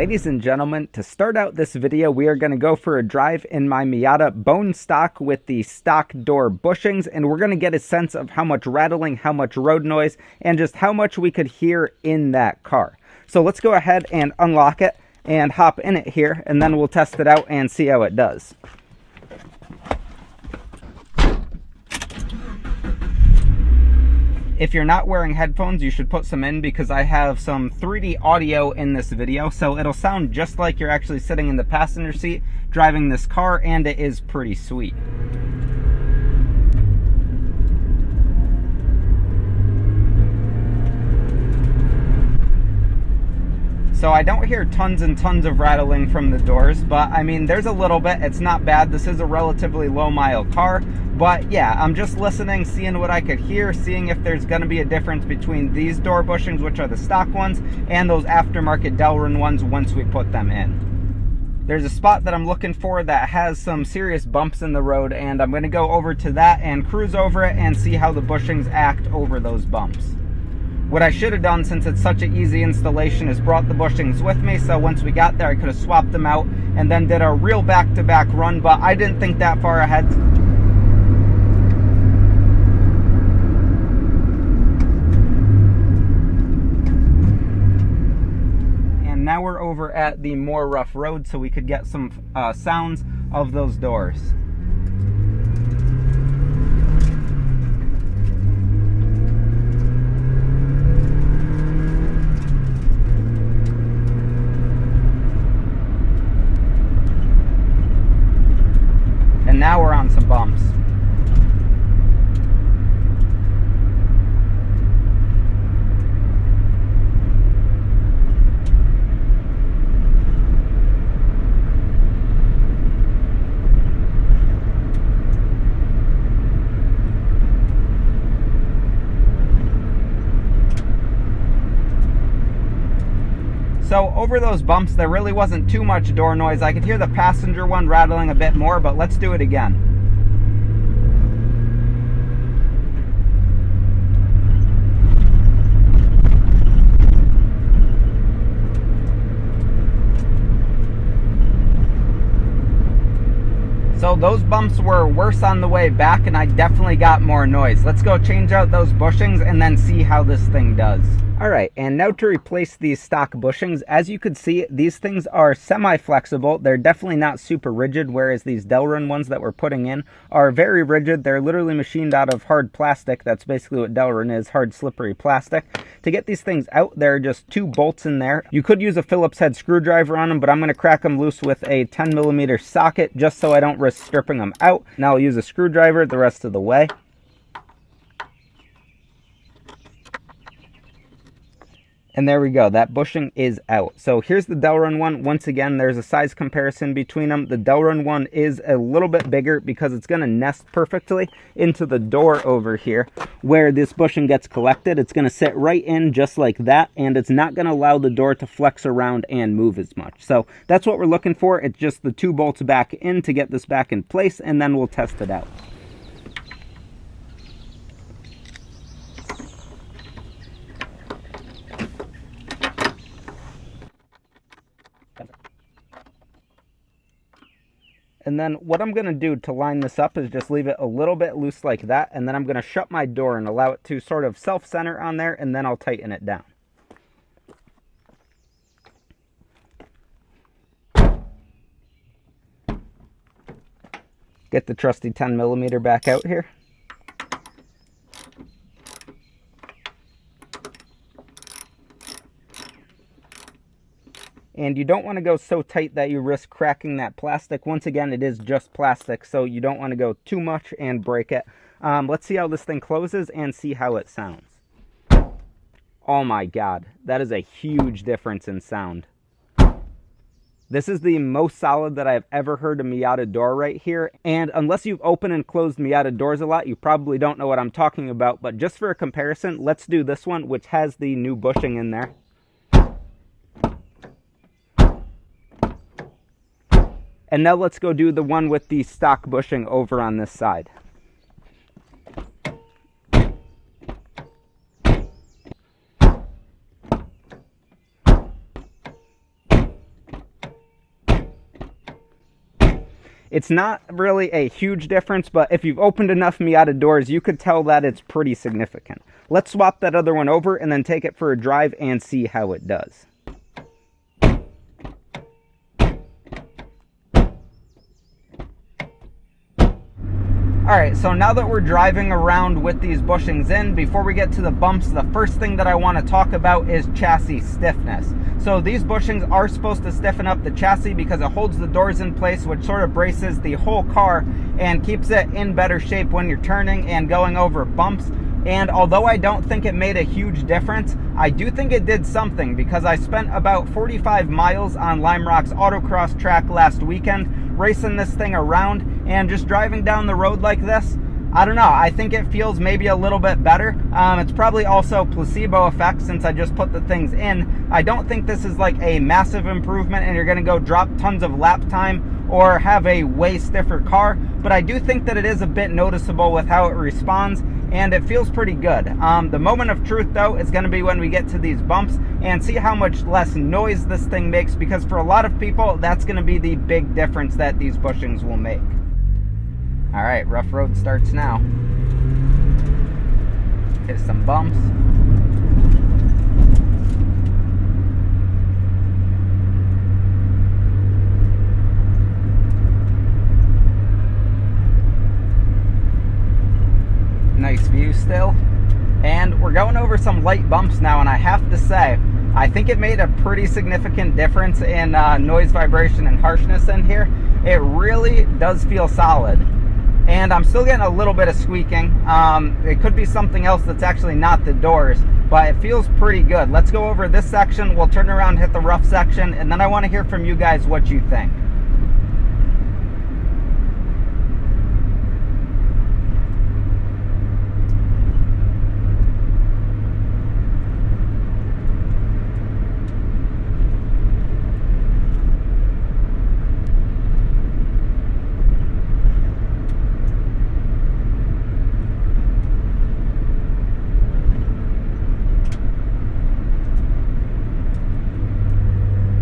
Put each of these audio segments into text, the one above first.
Ladies and gentlemen, to start out this video, we are going to go for a drive in my Miata bone stock with the stock door bushings, and we're going to get a sense of how much rattling, how much road noise, and just how much we could hear in that car. So let's go ahead and unlock it and hop in it here, and then we'll test it out and see how it does. If you're not wearing headphones, you should put some in because I have some 3D audio in this video, so it'll sound just like you're actually sitting in the passenger seat driving this car, and it is pretty sweet. So I don't hear tons and tons of rattling from the doors, but I mean, there's a little bit. It's not bad. This is a relatively low mile car, but yeah, I'm just listening, seeing what I could hear, seeing if there's going to be a difference between these door bushings, which are the stock ones, and those aftermarket Delrin ones once we put them in. There's a spot that I'm looking for that has some serious bumps in the road, and I'm going to go over to that and cruise over it and see how the bushings act over those bumps. What I should have done, since it's such an easy installation, is brought the bushings with me, so once we got there I could have swapped them out and then did a real back-to-back run, but I didn't think that far ahead. And now we're over at the more rough road so we could get some sounds of those doors. And now we're on some bumps. So over those bumps, there really wasn't too much door noise. I could hear the passenger one rattling a bit more, but let's do it again. So those bumps were worse on the way back, and I definitely got more noise. Let's go change out those bushings and then see how this thing does. Alright, and now to replace these stock bushings. As you can see, these things are semi-flexible. They're definitely not super rigid, whereas these Delrin ones that we're putting in are very rigid. They're literally machined out of hard plastic. That's basically what Delrin is, hard slippery plastic. To get these things out, there are just two bolts in there. You could use a Phillips head screwdriver on them, but I'm going to crack them loose with a 10mm socket just so I don't risk stripping them out. Now I'll use a screwdriver the rest of the way. And there we go, that bushing is out. So here's the Delrin one. Once again, there's a size comparison between them. The Delrin one is a little bit bigger because it's going to nest perfectly into the door over here where this bushing gets collected. It's going to sit right in just like that, and it's not going to allow the door to flex around and move as much. So that's what we're looking for. It's just the two bolts back in to get this back in place, and then we'll test it out. And then what I'm going to do to line this up is just leave it a little bit loose like that, and then I'm going to shut my door and allow it to sort of self-center on there, and then I'll tighten it down. Get the trusty 10mm back out here. And you don't want to go so tight that you risk cracking that plastic. Once again, it is just plastic, so you don't want to go too much and break it. Let's see how this thing closes and see how it sounds. Oh my God, that is a huge difference in sound. This is the most solid that I've ever heard a Miata door right here. And unless you've opened and closed Miata doors a lot, you probably don't know what I'm talking about. But just for a comparison, let's do this one, which has the new bushing in there. And now let's go do the one with the stock bushing over on this side. It's not really a huge difference, but if you've opened enough Miata doors, you could tell that it's pretty significant. Let's swap that other one over and then take it for a drive and see how it does. Alright, so now that we're driving around with these bushings in, before we get to the bumps, the first thing that I want to talk about is chassis stiffness. So these bushings are supposed to stiffen up the chassis because it holds the doors in place, which sort of braces the whole car and keeps it in better shape when you're turning and going over bumps. And although I don't think it made a huge difference, I do think it did something, because I spent about 45 miles on Lime Rock's autocross track last weekend racing this thing around, and just driving down the road like this, I don't know, I think it feels maybe a little bit better. It's probably also placebo effect since I just put the things in. I don't think this is like a massive improvement and you're going to go drop tons of lap time or have a way stiffer car, but I do think that it is a bit noticeable with how it responds, and it feels pretty good. The moment of truth though is going to be when we get to these bumps and see how much less noise this thing makes, because for a lot of people that's going to be the big difference that these bushings will make. Alright, rough road starts now. Hit some bumps. Nice view still. And we're going over some light bumps now, and I have to say, I think it made a pretty significant difference in noise, vibration, and harshness in here. It really does feel solid. And I'm still getting a little bit of squeaking. It could be something else that's actually not the doors, but it feels pretty good. Let's go over this section. We'll turn around, hit the rough section, and then I want to hear from you guys what you think.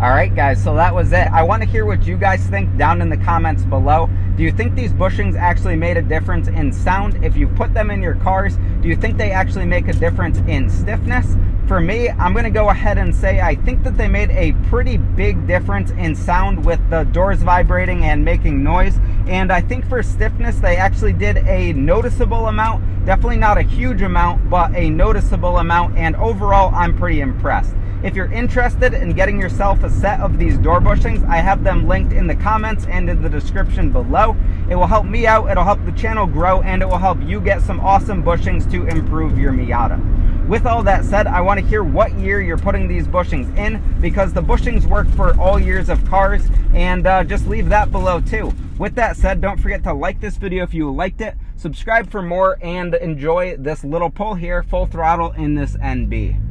Alright guys, so that was it. I want to hear what you guys think down in the comments below. Do you think these bushings actually made a difference in sound? If you put them in your cars, do you think they actually make a difference in stiffness? For me, I'm going to go ahead and say I think that they made a pretty big difference in sound with the doors vibrating and making noise. And I think for stiffness, they actually did a noticeable amount. Definitely not a huge amount, but a noticeable amount. And overall, I'm pretty impressed. If you're interested in getting yourself a set of these door bushings, I have them linked in the comments and in the description below. It will help me out, it'll help the channel grow, and it will help you get some awesome bushings to improve your Miata. With all that said, I want to hear what year you're putting these bushings in, because the bushings work for all years of cars, and just leave that below too. With that said, don't forget to like this video if you liked it, subscribe for more, and enjoy this little pull here, full throttle in this NB.